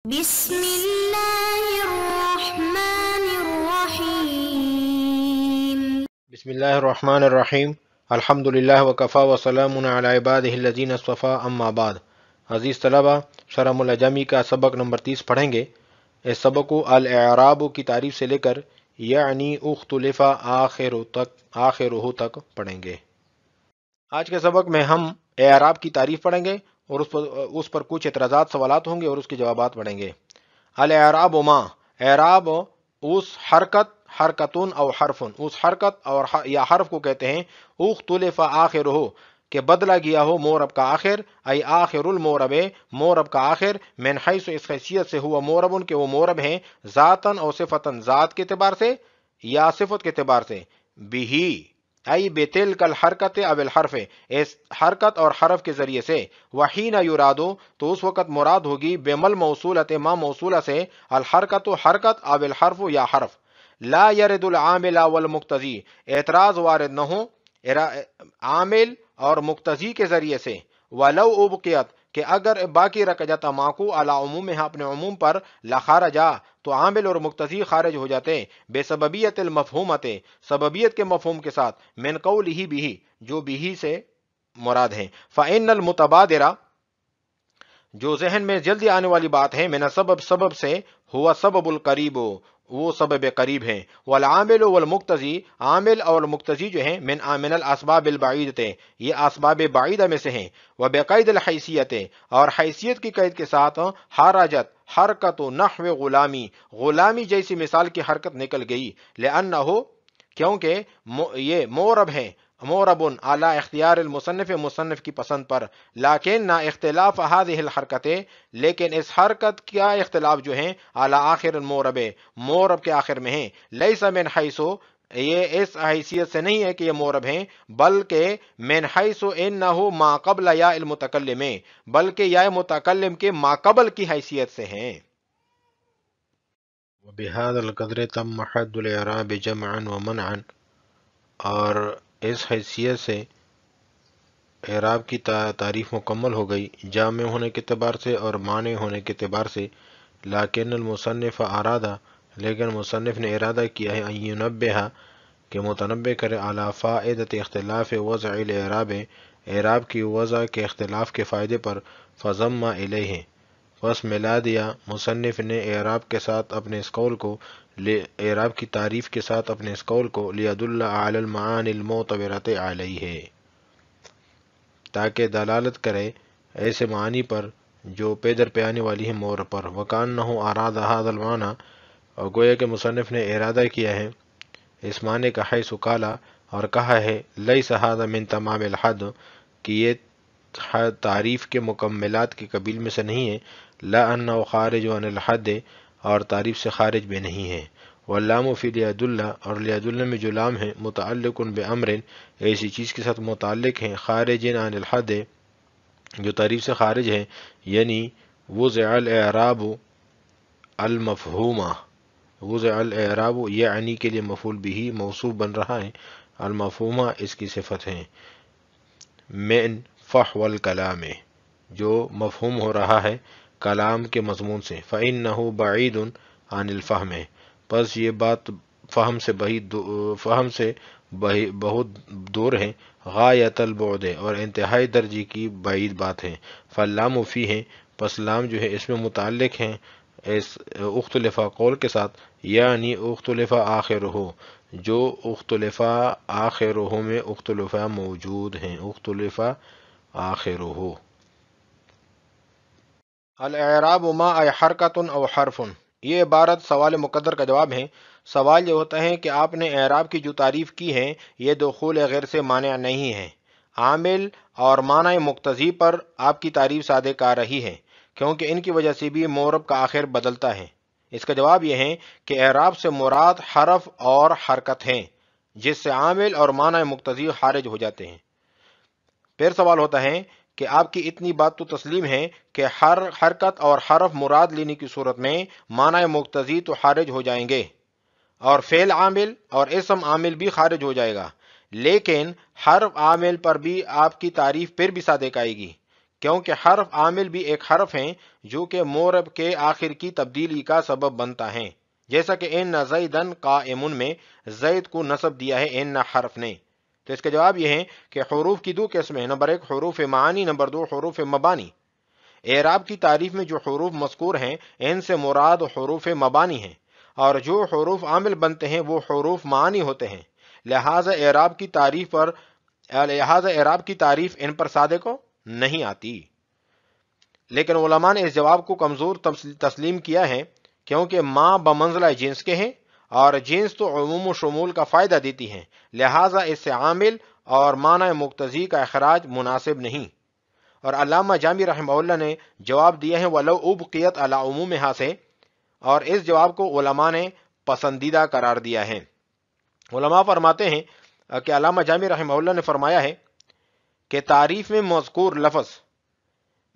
بسم اللہ الرحمن الرحیم بسم اللہ الرحمن الرحیم الحمدللہ وکفا وسلام علی عبادہ الذین اصطفیٰ اما بعد۔ عزیز طلبہ، شرح العجمی کا سبق نمبر 30 پڑھیں گے۔ اس سبق کو الاعراب کی تعریف سے لے کر یعنی اختلف آخرہ تک پڑھیں گے۔ آج کے سبق میں ہم اعراب کی تعریف پڑھیں گے اور اس پر کچھ اعتراضات سوالات ہوں گے اور اس کے جوابات پڑھیں گے۔ الاعراب ما، اعراب اس حرکتن او حرفن، اس حرکت اور یا حرف کو کہتے ہیں اختلف آخرہ کہ بدلا گیا ہو مورب کا آخر، ای آخر المورب، مورب کا آخر، من حیث اس حیثیت سے ہوا موربن کہ وہ مورب ہیں ذاتن او صفتن، ذات کے اعتبار سے یا صفت کے اعتبار سے، بھی ای بتلک الحرکت اب الحرف، اس حرکت اور حرف کے ذریعے سے، وحین یرادو تو اس وقت مراد ہوگی بمل موصولت ما موصولہ سے، الحرکت حرکت اب الحرف یا حرف، لا یرد العامل والمقتضی اعتراض وارد نہ ہو عامل اور مقتضی کے ذریعے سے، ولو ابقیت کہ اگر باقی رکھ جاتا ماکو علی عموم ہے اپنے عموم پر، لخارجا تو عامل اور مقتضی خارج ہو جاتے بے سببیت المفہومت سببیت کے مفہوم کے ساتھ، من قولہ بھی جو بھی سے مراد ہیں، فإن المتبادرہ جو ذہن میں جلدی آنے والی بات ہے، من سبب سبب سے، ہوا سبب القریب وہ سبب قریب ہیں، والعامل والمقتضی عامل اور مقتضی جو ہیں من الاسباب البعیدہ یہ اسباب بعیدہ میں سے ہیں، وبقید الحیثیت اور حیثیت کی قید کے ساتھ، حرجت حرکت نحو غلامی غلامی جیسی مثال کی حرکت نکل گئی، لأنہ کیونکہ یہ مورب ہیں، موربن اعلی اختیار المصنف مصنف کی پسند پر، لیکن نہ اختلاف هذه الحرکت لیکن اس حرکت کیا اختلاف جو ہیں اعلی آخر المورب مورب کے آخر میں ہیں، لیس من حیث یہ اس حیثیت سے نہیں ہے کہ یہ مورب ہیں، بلکہ من حیث انہ ما قبل یا المتکلم بلکہ یا متکلم کے ما قبل کی حیثیت سے ہیں۔ وبهذا القدر تم حد الاعراب جمعا ومنعا، اور اس حیثیت سے اعراب کی تعریف مکمل ہو گئی جامع ہونے کے اعتبار سے اور مانع ہونے کے اعتبار سے، لیکن المصنف ارادہ لیکن مصنف نے ارادہ کیا ہے ان ینبہ کہ متنبہ کرے علی فائدۃ اختلاف وضع الاعراب اعراب کی وضع کے اختلاف کے فائدے پر، فضم الیہ پس ملا دیا مصنف نے اعراب کے ساتھ اپنے اس قول کو اعراب کی تعریف کے ساتھ اپنے اس قول کو لیدل علی المعانی المعتبرۃ علیہ تاکہ دلالت کرے ایسے معنی پر جو پیدر پہ آنے والی ہیں مور پر، وکانہ اراد ھذا المعنی اور گویا کہ مصنف نے ارادہ کیا ہے اس معنی کا، حیث قالا اور کہا ہے لیس ھذا من تمام الحد کہ یہ تعریف کے مکملات کے قبیل میں سے نہیں ہے، لا انہ خارج عن الحد اور تعریف سے خارج بھی نہیں ہے، واللام فی لیدل اور لیدل میں جو لام ہے متعلق بامر ایسی چیز کے ساتھ متعلق ہیں، خارج عن الحد جو تعریف سے خارج ہے، یعنی وضع الاعراب المفہومہ وضع الاعراب یعنی کے لیے مفعول بھی موصوف بن رہا ہے، المفہومہ اس کی صفت ہے، من فحو الکلام جو مفہوم ہو رہا ہے کلام کے مضمون سے، فإنہ بعید عن الفہم پس یہ بات فہم سے بہت دور ہے، غایت البعد اور انتہائی درجے کی بعید بات ہے، فاللام فی ہے پس لام جو ہے اس میں متعلق ہیں اس اختلف قول کے ساتھ، یعنی اختلف آخرہ جو اختلف آخرہ میں اختلف موجود ہیں، اختلف آخرہ۔ الاعراب ما ای حرکت او حرف، یہ عبارت سوال مقدر کا جواب ہے۔ سوال یہ ہوتا ہے کہ آپ نے اعراب کی جو تعریف کی ہے یہ دخول غیر سے مانع نہیں ہے، عامل اور معنی مقتضی پر آپ کی تعریف صادق آ رہی ہے کیونکہ ان کی وجہ سے بھی مورب کا آخر بدلتا ہے۔ اس کا جواب یہ ہے کہ اعراب سے مراد حرف اور حرکت ہیں جس سے عامل اور معنی مقتضی خارج ہو جاتے ہیں۔ پھر سوال ہوتا ہے کہ آپ کی اتنی بات تو تسلیم ہے کہ ہر حرکت اور حرف مراد لینے کی صورت میں معنی مقتضی تو خارج ہو جائیں گے اور فعل عامل اور اسم عامل بھی خارج ہو جائے گا، لیکن حرف عامل پر بھی آپ کی تعریف پھر بھی صادق آئے گی کیونکہ حرف عامل بھی ایک حرف ہیں جو کہ مورب کے آخر کی تبدیلی کا سبب بنتا ہے، جیسا کہ ان زیدن قائمن میں زید کو نصب دیا ہے ان حرف نے۔ تو اس کا جواب یہ ہے کہ حروف کی دو قسمیں ہیں، نمبر ایک حروف معانی، نمبر دو حروف مبانی۔ اعراب کی تعریف میں جو حروف مذکور ہیں ان سے مراد حروف مبانی ہیں، اور جو حروف عامل بنتے ہیں وہ حروف معانی ہوتے ہیں، لہذا اعراب کی تعریف ان پر سادے کو نہیں آتی۔ لیکن علماء نے اس جواب کو کمزور تسلیم کیا ہے، کیونکہ ما بمنزلہ جنس کے ہیں اور جنس تو عموم و شمول کا فائدہ دیتی ہیں، لہذا اس سے عامل اور معنی مقتضی کا اخراج مناسب نہیں۔ اور علامہ جامی رحمہ اللہ نے جواب دیا ہے وَلَوْ أُبْقِيَتْ عَلَى عُمُومِهَا سے، اور اس جواب کو علماء نے پسندیدہ قرار دیا ہے۔ علماء فرماتے ہیں کہ علامہ جامی رحمہ اللہ نے فرمایا ہے کہ تعریف میں مذکور لفظ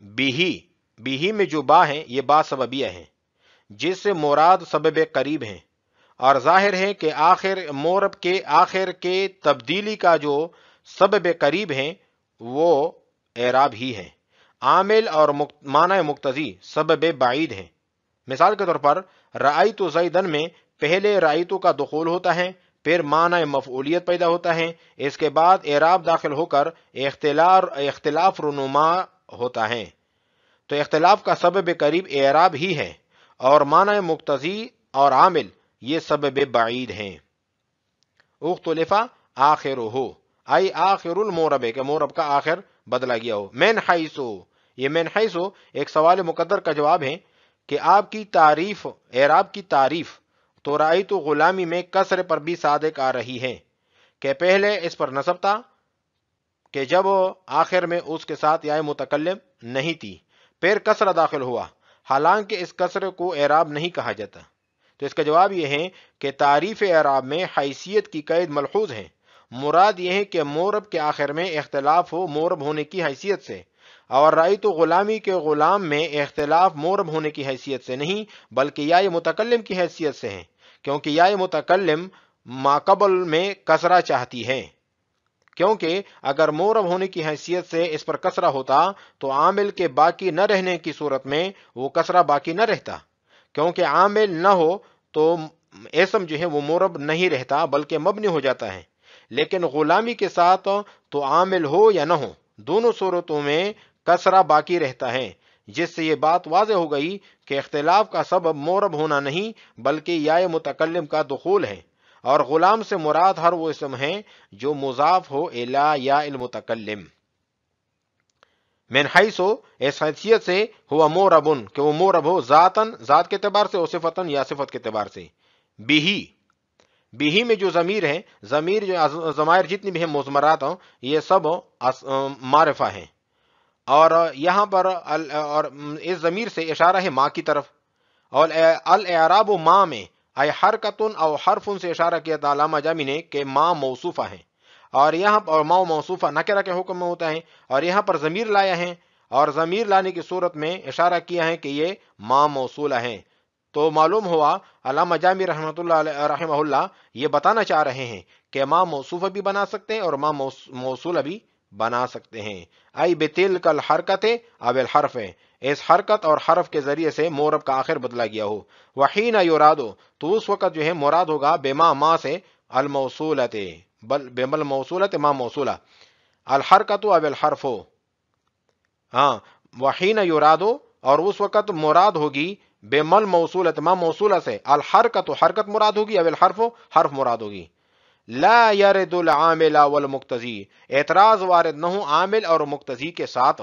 بیہی میں جو با ہیں یہ با سببیہ ہیں، جس سے مراد سبب قریب ہیں، اور ظاہر ہے کہ مورب کے آخر کے تبدیلی کا جو سبب قریب ہیں وہ اعراب ہی ہے۔ عامل اور معنی مقتضی سبب بعید ہیں۔ مثال کے طور پر رأیت زیدن میں پہلے رأیت کا دخول ہوتا ہے، پھر معنی مفعولیت پیدا ہوتا ہے، اس کے بعد اعراب داخل ہو کر اختلاف رونما ہوتا ہے۔ تو اختلاف کا سبب قریب اعراب ہی ہے، اور معنی مقتضی اور عامل یہ سبب بعید ہیں۔ اختلف آخرہ ای آخر المورب، کہ مورب کا آخر بدلا گیا ہو۔ من حیثو، یہ من حیثو ایک سوال مقدر کا جواب ہے کہ آپ کی تعریف، اعراب کی تعریف تو رأیت غلامی میں کسر پر بھی صادق آ رہی ہے کہ پہلے اس پر نصب تھا کہ جب آخر میں اس کے ساتھ یا متکلم نہیں تھی، پھر کسرہ داخل ہوا، حالانکہ اس کسر کو اعراب نہیں کہا جاتا۔ تو اس کا جواب یہ ہے کہ تعریف اعراب میں حیثیت کی قید ملحوظ ہے، مراد یہ ہے کہ مورب کے آخر میں اختلاف ہو مورب ہونے کی حیثیت سے، اور رأیت غلامی کے غلام میں اختلاف مورب ہونے کی حیثیت سے نہیں بلکہ یا متکلم کی حیثیت سے ہے، کیونکہ یا متکلم ماقبل میں کسرہ چاہتی ہے، کیونکہ اگر مورب ہونے کی حیثیت سے اس پر کسرہ ہوتا تو عامل کے باقی نہ رہنے کی صورت میں وہ کسرہ باقی نہ رہتا، کیونکہ عامل نہ ہو تو اسم جو ہے وہ مورب نہیں رہتا بلکہ مبنی ہو جاتا ہے۔ لیکن غلامی کے ساتھ تو عامل ہو یا نہ ہو دونوں صورتوں میں کسرہ باقی رہتا ہے، جس سے یہ بات واضح ہو گئی کہ اختلاف کا سبب مورب ہونا نہیں بلکہ یا متکلم کا دخول ہے، اور غلام سے مراد ہر وہ اسم ہے جو مضاف ہو الی یا المتکلم۔ من حیثو اس حیثیت سے ہوا موربن، کہ وہ مورب ہو ذاتن، ذات کے اعتبار سے، اور صفتن یا صفت کے اعتبار سے۔ بیہی میں جو ضمیر ہے، ضمیر جو ضمائر جتنی بھی ہیں مضمرات ہوں یہ سب معرفہ ہیں، اور یہاں پر اور اس ضمیر سے اشارہ ہے ما کی طرف، اور الاعراب ما میں ای حرکتن او حرفن سے اشارہ کیا تھا علامہ جامی نے کہ ما موصوفہ ہیں، اور یہاں پر ما موصوفہ نکرہ کے حکم میں ہوتا ہے، اور یہاں پر ضمیر لایا ہے، اور ضمیر لانے کی صورت میں اشارہ کیا ہے کہ یہ ما موصولہ ہیں۔ تو معلوم ہوا علامہ جامی رحمہ اللہ یہ بتانا چاہ رہے ہیں کہ ما موصوفہ بھی بنا سکتے ہیں اور ما موصولہ بھی بنا سکتے ہیں۔ ای بتلک الحرکت اب الحرف، اس حرکت اور حرف کے ذریعے سے مورب کا آخر بدلا گیا ہو۔ وحین یرادو، تو اس وقت جو ہے مراد ہوگا بما ما سے الموصولت، بمل موصولت ما موصولہ، الحرکت اب الحرف، ہاں وحین یرادو، اور اس وقت مراد ہوگی بمل موصولت ما موصولہ سے، الحرکت حرکت مراد ہوگی، اب الحرف حرف مراد ہوگی۔ لا یرد العامل والمقتضی، اعتراض وارد نہ ہو عامل اور مقتضی کے ساتھ۔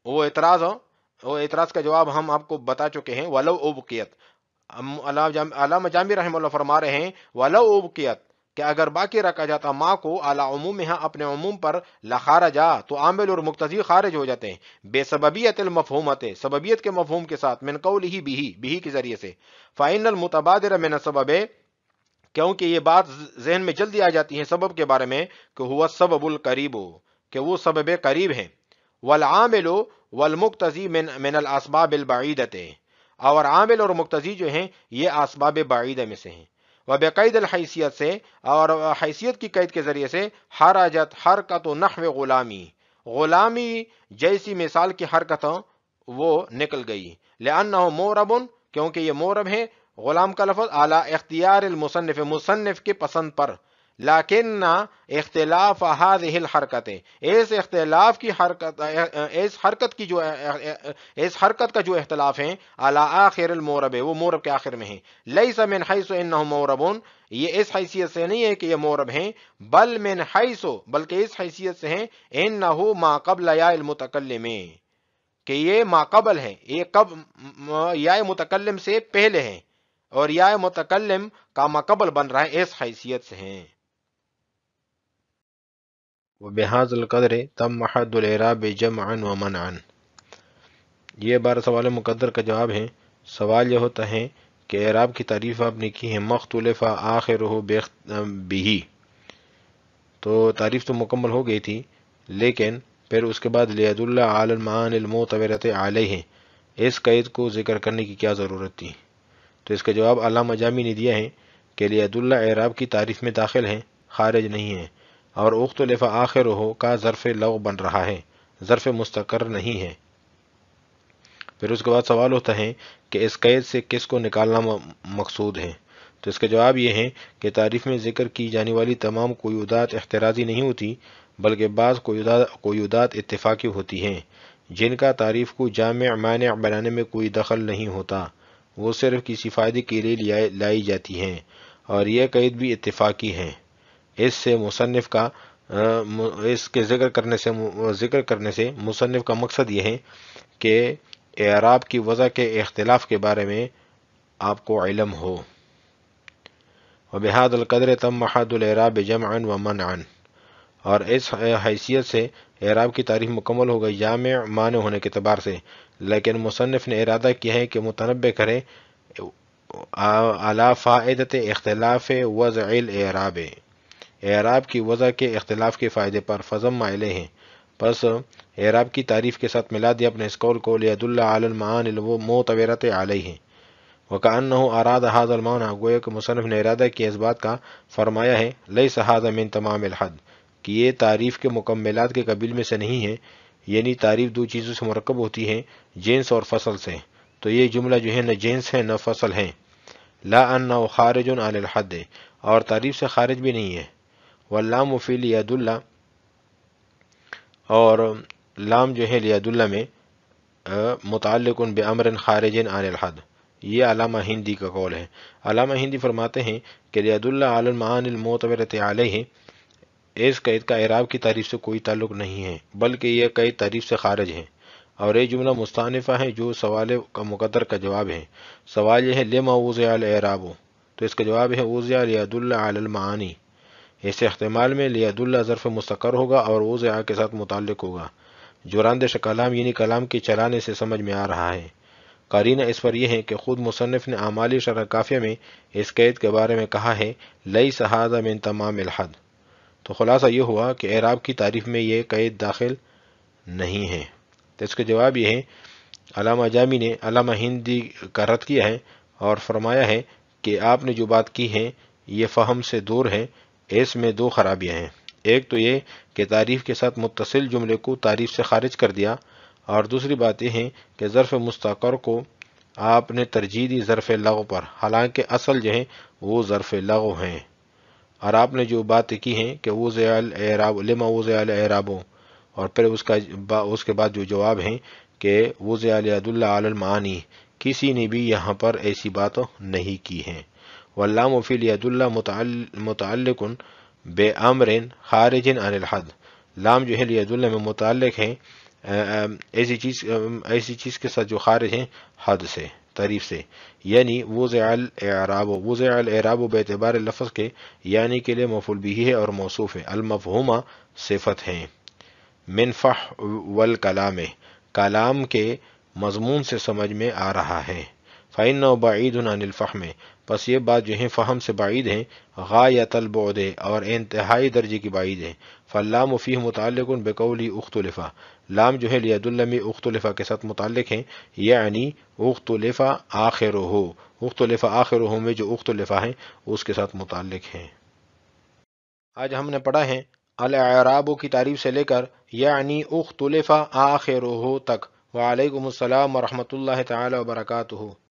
وہ اعتراض کا جواب ہم آپ کو بتا چکے ہیں، ولو ابقیت، علامہ جامی رحمہ اللہ فرما رہے ہیں ولو ابقیت، کہ اگر باقی رکھا جاتا ما کو علی عمومہا اپنے عموم پر لخارجا، تو عامل اور مقتضی خارج ہو جاتے ہیں، بے سببیت المفہومت، سببیت کے مفہوم کے ساتھ، من قولہ بیہی کے ذریعے سے، فإن المتبادر من السبب، کیونکہ یہ بات ذہن میں جلدی آ جاتی ہے سبب کے بارے میں کہ ہوا السبب القریب، کہ وہ سبب قریب ہیں، والعامل والمقتضی من الاسباب البعیدۃ، اور عامل اور مقتضی جو ہیں یہ اسباب بعیدہ میں سے ہیں، وبقید الحیثیت سے، اور حیثیت کی قید کے ذریعے سے، حرجت حرکت نحو غلامی، غلامی جیسی مثال کی حرکتوں وہ نکل گئی، لأنہ مورب، کیونکہ یہ مورب ہے غلام کا لفظ، اعلی اختیار المصنف، مصنف کی پسند پر، لیکن اختلاف هذه الحرکت، اس اختلاف کی حرکت، اس حرکت کا جو اختلاف ہے، اعلی آخر المورب، وہ مورب کے آخر میں ہے، لیس من حیث انہ موربون، یہ اس حیثیت سے نہیں ہے کہ یہ مورب ہیں، بل من حیث، بلکہ اس حیثیت سے ہیں، انہ ما قبل یا المتکلم، کہ یہ ما قبل ہے، یہ یا متکلم سے پہلے ہے، اور یا متکلم کا ما قبل بن رہا ہے، اس حیثیت سے ہیں۔ وبهذا القدر تم حد الاعراب جمعا ومنعا، یہ 12 سوال مقدر کا جواب ہے۔ سوال یہ ہوتا ہے کہ اعراب کی تعریف آپ نے کی ہے، مختلف آخرہ بہ، تو تعریف تو مکمل ہو گئی تھی، لیکن پھر اس کے بعد لیدل علی المعانی المعتبرۃ علیہ، اس قید کو ذکر کرنے کی کیا ضرورت تھی؟ تو اس کا جواب علامہ جامی نے دیا ہے کہ لیدل اعراب کی تعریف میں داخل ہے، خارج نہیں ہے، اور اختلف آخرہ کا ظرف لغو بن رہا ہے، ظرف مستقر نہیں ہے۔ پھر اس کے بعد سوال ہوتا ہے کہ اس قید سے کس کو نکالنا مقصود ہے؟ تو اس کا جواب یہ ہے کہ تعریف میں ذکر کی جانے والی تمام قیودات احترازی نہیں ہوتی، بلکہ بعض قیودات اتفاقی ہوتی ہیں، جن کا تعریف کو جامع مانع بنانے میں کوئی دخل نہیں ہوتا، وہ صرف کسی فائدے کے لیے لائی جاتی ہیں، اور یہ قید بھی اتفاقی ہیں۔ اس سے مصنف کا اس کے ذکر کرنے سے مصنف کا مقصد یہ ہے کہ اعراب کی وضع کے اختلاف کے بارے میں آپ کو علم ہو۔ وبہذا القدر تم حد الاعراب جمعا ومنعا، اور اس حیثیت سے اعراب کی تعریف مکمل ہو گئی جامع معنی ہونے کے اعتبار سے، لیکن مصنف نے ارادہ کیا ہے کہ متنبہ کرے علی فائدۃ اختلاف وضع الاعراب، اعراب کی وضع کے اختلاف کے فائدے پر، فضم علیہ، پس اعراب کی تعریف کے ساتھ ملا دیا اپنے اس قول کو، لیدل علی المعانی المعتبرۃ علیہ، وکأنہ اراد ھذا المعنی، گویا کہ مصنف نے ارادہ کیا اس بات کا، فرمایا ہے لیس ھذا من تمام الحد، کہ یہ تعریف کے مکملات کے قبیل میں سے نہیں ہے، یعنی تعریف دو چیزوں سے مرکب ہوتی ہے، جنس اور فصل سے، تو یہ جملہ جو ہے نہ جنس ہے نہ فصل ہے، لا انہ خارج عن الحد، اور تعریف سے خارج بھی نہیں ہے، واللام فی لیدل، اور لام جو ہے لیدل میں متعلق بامر خارج عن الحد، یہ علامہ ہندی کا قول ہے۔ علامہ ہندی فرماتے ہیں کہ لیدل علی المعانی المعتبرۃ علیہ، اس قید کا اعراب کی تعریف سے کوئی تعلق نہیں ہے، بلکہ یہ قید تعریف سے خارج ہے، اور یہ جملہ مستانفہ ہے جو سوال کا مقدر کا جواب ہے۔ سوال یہ ہے لما وضع الاعراب، تو اس کا جواب ہے وضع لیدل علی المعانی، اس احتمال میں لیدل ظرف مستقر ہوگا اور وضع کے ساتھ متعلق ہوگا، جو راندش کلام یعنی کلام کے چلانے سے سمجھ میں آ رہا ہے۔ قرینہ اس پر یہ ہے کہ خود مصنف نے اعمالی شرح کافیہ میں اس قید کے بارے میں کہا ہے لیس ھذا من تمام الحد، تو خلاصہ یہ ہوا کہ اعراب کی تعریف میں یہ قید داخل نہیں ہے۔ تو اس کا جواب یہ ہے، علامہ جامی نے علامہ ہندی کا رد کیا ہے اور فرمایا ہے کہ آپ نے جو بات کی ہے یہ فہم سے دور ہے، اس میں دو خرابیاں ہیں، ایک تو یہ کہ تعریف کے ساتھ متصل جملے کو تعریف سے خارج کر دیا، اور دوسری بات یہ ہے کہ ظرف مستقر کو آپ نے ترجیح دی ظرف لغو پر، حالانکہ اصل جو ہے وہ ظرف لغو ہیں، اور آپ نے جو بات کی ہیں کہ وضع الاعراب لما وضع الاعراب، اور پھر اس کے بعد جو جواب ہیں کہ وضع لیدل علی المعانی، کسی نے بھی یہاں پر ایسی بات نہیں کی ہے۔ واللام فی لیدل متعلق بامر خارج عن الحد، لام جو ہے لیدل میں متعلق ہے ایسی چیز کے ساتھ جو خارج ہیں حد سے، تعریف سے، یعنی وضع الاعراب باعتبار لفظ کے، یعنی کے لیے مفعول بہ ہے اور موصوف ہے، المفہومہ صفت ہیں، من فحو والکلام، کلام کے مضمون سے سمجھ میں آ رہا ہے، فإنه بعید عن الفہم، پس یہ بات جو ہے فہم سے بعید ہے، غایت البعد، اور انتہائی درجے کی بعید ہے، فاللام فیہ متعلق بقولی اختلف، لام جو ہے لیدل میں اختلف کے ساتھ متعلق ہے، یعنی اختلف آخرہ میں جو اختلف ہے اس کے ساتھ متعلق ہے۔ آج ہم نے پڑھا ہے الاعراب کی تعریف سے لے کر یعنی اختلف آخرہ تک۔ وعلیکم السلام ورحمۃ اللہ تعالی وبرکاتہ۔